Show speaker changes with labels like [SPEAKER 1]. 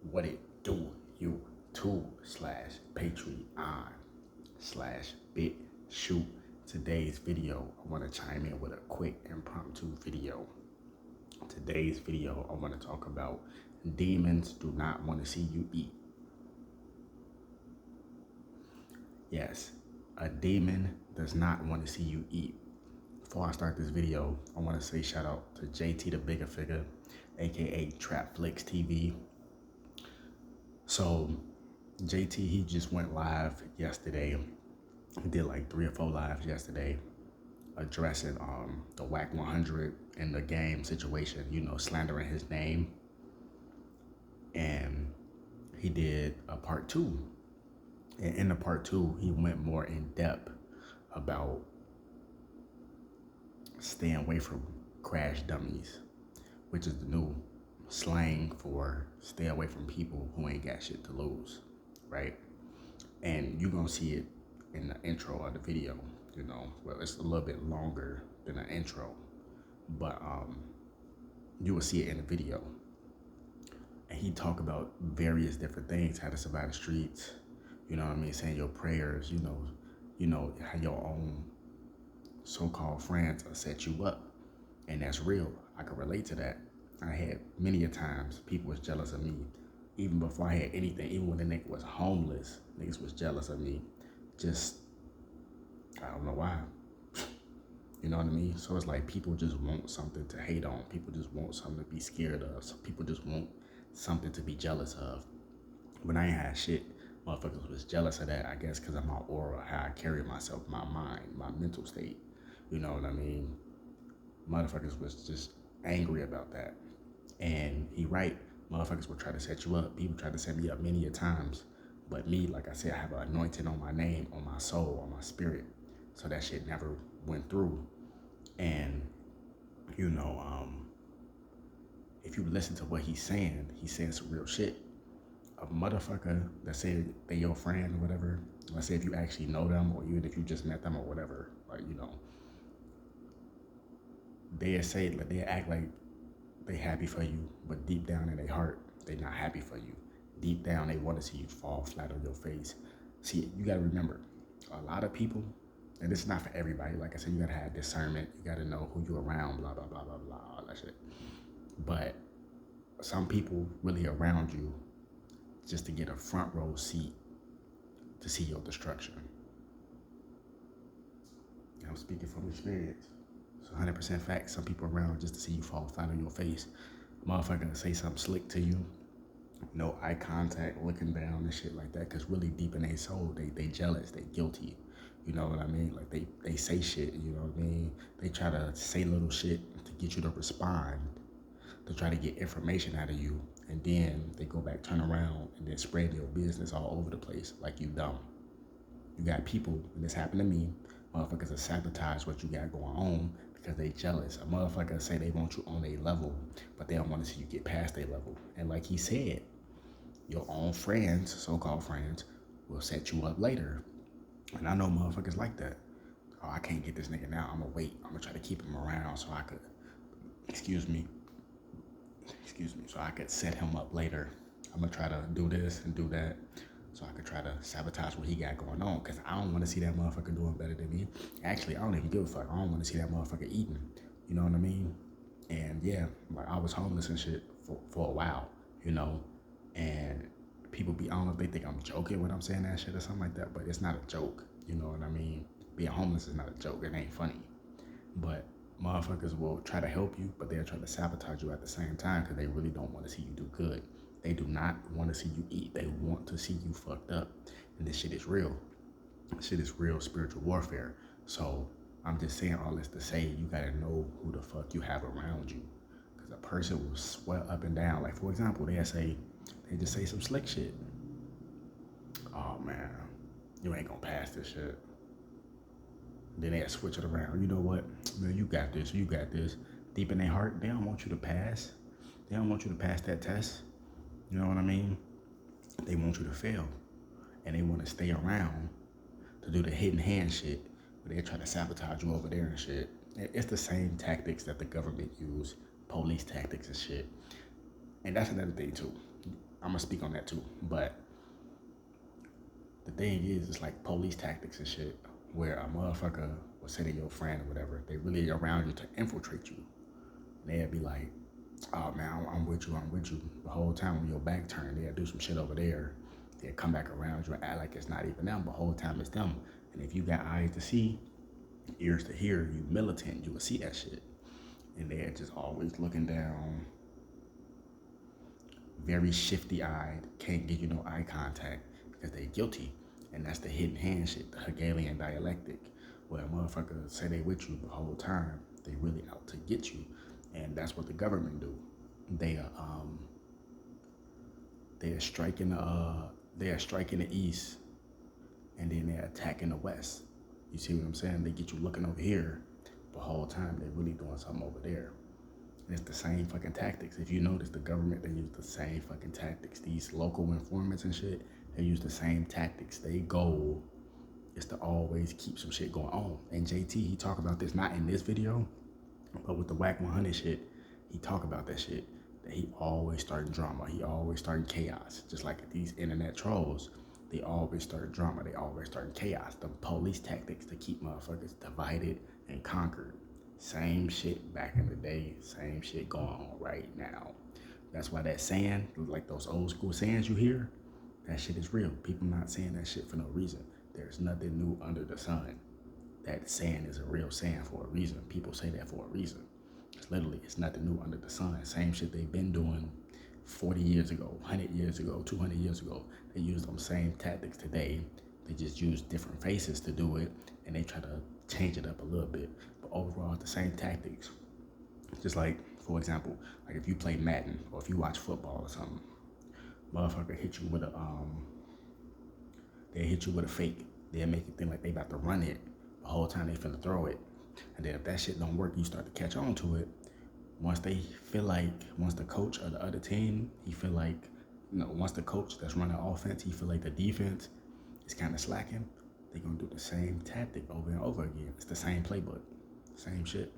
[SPEAKER 1] What it do, YouTube/Patreon/BitChute. Today's video, I want to chime in with a quick impromptu video. Today's video, I want to talk about demons do not want to see you eat. Yes, a demon does not want to see you eat. Before I start this video, I want to say shout out to JT the Bigger Figure, aka Trap Flicks TV. So JT, he just went live yesterday. He did like 3 or 4 lives yesterday addressing the WAC 100 in the game situation, slandering his name. And he did a part 2. And in the part 2, he went more in depth about staying away from crash dummies, which is the new slang for stay away from people who ain't got shit to lose, right? And you're gonna see it in the intro of the video, well, it's a little bit longer than an intro, but you will see it in the video. And he talk about various different things, how to survive the streets, saying your prayers, how your own so-called friends will set you up. And that's real. I can relate to that. I had many a times people was jealous of me. Even before I had anything, even when the nigga was homeless, niggas was jealous of me. Just, I don't know why. You know what I mean? So it's like people just want something to hate on. People just want something to be scared of. So people just want something to be jealous of. When I ain't had shit, motherfuckers was jealous of that, I guess, because of my aura, how I carry myself, my mind, my mental state. You know what I mean? Motherfuckers was just angry about that. And he right, motherfuckers will try to set you up. People tried to set me up many a times. But me, like I said, I have an anointing on my name, on my soul, on my spirit. So that shit never went through. And, if you listen to what he's saying some real shit. A motherfucker that say they your friend or whatever, let's say if you actually know them or even if you just met them or whatever, like, they say, like, they act like they happy for you, but deep down in their heart, they not happy for you. Deep down, they want to see you fall flat on your face. See, you got to remember, a lot of people, and this is not for everybody, like I said, you got to have discernment, you got to know who you're around, blah, blah, blah, blah, blah, all that shit. But some people really around you just to get a front row seat to see your destruction. I'm speaking from experience. It's 100% fact. Some people around just to see you fall flat on your face. Motherfucker say something slick to you. No eye contact, looking down and shit like that. Because really deep in their soul, they jealous, they guilty. You know what I mean? Like they say shit, you know what I mean? They try to say little shit to get you to respond, to try to get information out of you. And then they go back, turn around, and then spread your business all over the place like you dumb. You got people, and this happened to me, motherfuckers that sabotage what you got going on because they jealous. A motherfucker say they want you on a level, but they don't want to see you get past their level. And like he said, your own friends, so-called friends, will set you up later. And I know motherfuckers like that. Oh, I can't get this nigga now. I'm gonna wait. I'm gonna try to keep him around so I could, excuse me, so I could set him up later. I'm gonna try to do this and do that so I could try to sabotage what he got going on, because I don't want to see that motherfucker doing better than me. Actually, I don't even give a fuck. I don't want to see that motherfucker eating. You know what I mean? And yeah, like I was homeless and shit for a while, and people I don't know if they think I'm joking when I'm saying that shit or something like that, but it's not a joke. You know what I mean? Being homeless is not a joke. It ain't funny. But motherfuckers will try to help you, but they'll try to sabotage you at the same time because they really don't want to see you do good. They do not want to see you eat. They want to see you fucked up. And this shit is real. This shit is real spiritual warfare. So I'm just saying all this to say you gotta know who the fuck you have around you. Because a person will swear up and down. Like, for example, they just say some slick shit. Oh man, you ain't gonna pass this shit. Then they switch it around. You know what? Man, you got this. Deep in their heart, they don't want you to pass. They don't want you to pass that test. You know what I mean? They want you to fail. And they want to stay around to do the hidden hand shit, where they try to sabotage you over there and shit. It's the same tactics that the government use, police tactics and shit. And that's another thing too. I'm gonna speak on that too. But the thing is, it's like police tactics and shit, where a motherfucker will say to your friend or whatever, they really around you to infiltrate you. And they'll be like, oh man, I'm with you, I'm with you. The whole time when your back turned, they'll do some shit over there. They'll come back around you and act like it's not even them, but the whole time it's them. And if you got eyes to see, ears to hear, you militant, you will see that shit. And they're just always looking down, very shifty eyed, can't give you no eye contact because they're guilty. And that's the hidden hand shit, the Hegelian dialectic, where a motherfucker say they with you the whole time, they really out to get you. And that's what the government do. They are they are striking the east, and then they're attacking the west. You see what I'm saying? They get you looking over here the whole time, they're really doing something over there. And it's the same fucking tactics. If you notice, the government, they use the same fucking tactics. These local informants and shit, they use the same tactics. Their goal is to always keep some shit going on. And JT, he talk about this, not in this video, but with the Whack 100 shit, he talk about that shit. That he always starting drama. He always starting chaos. Just like these internet trolls, they always start drama. They always start chaos. The police tactics to keep motherfuckers divided and conquered. Same shit back in the day. Same shit going on right now. That's why that saying, like those old school sayings you hear, that shit is real. People not saying that shit for no reason. There's nothing new under the sun. That saying is a real saying for a reason. People say that for a reason. It's literally, it's nothing new under the sun. Same shit they've been doing 40 years ago, 100 years ago, 200 years ago. They use them same tactics today. They just use different faces to do it, and they try to change it up a little bit. But overall, it's the same tactics. Just like, for example, like if you play Madden or if you watch football or something, motherfucker hit you with a they hit you with a fake. They'll make you think like they about to run it the whole time they finna throw it. And then if that shit don't work, you start to catch on to it. Once the coach of the other team, he feel like, once the coach that's running offense, he feel like the defense is kind of slacking, they gonna do the same tactic over and over again. It's the same playbook, same shit.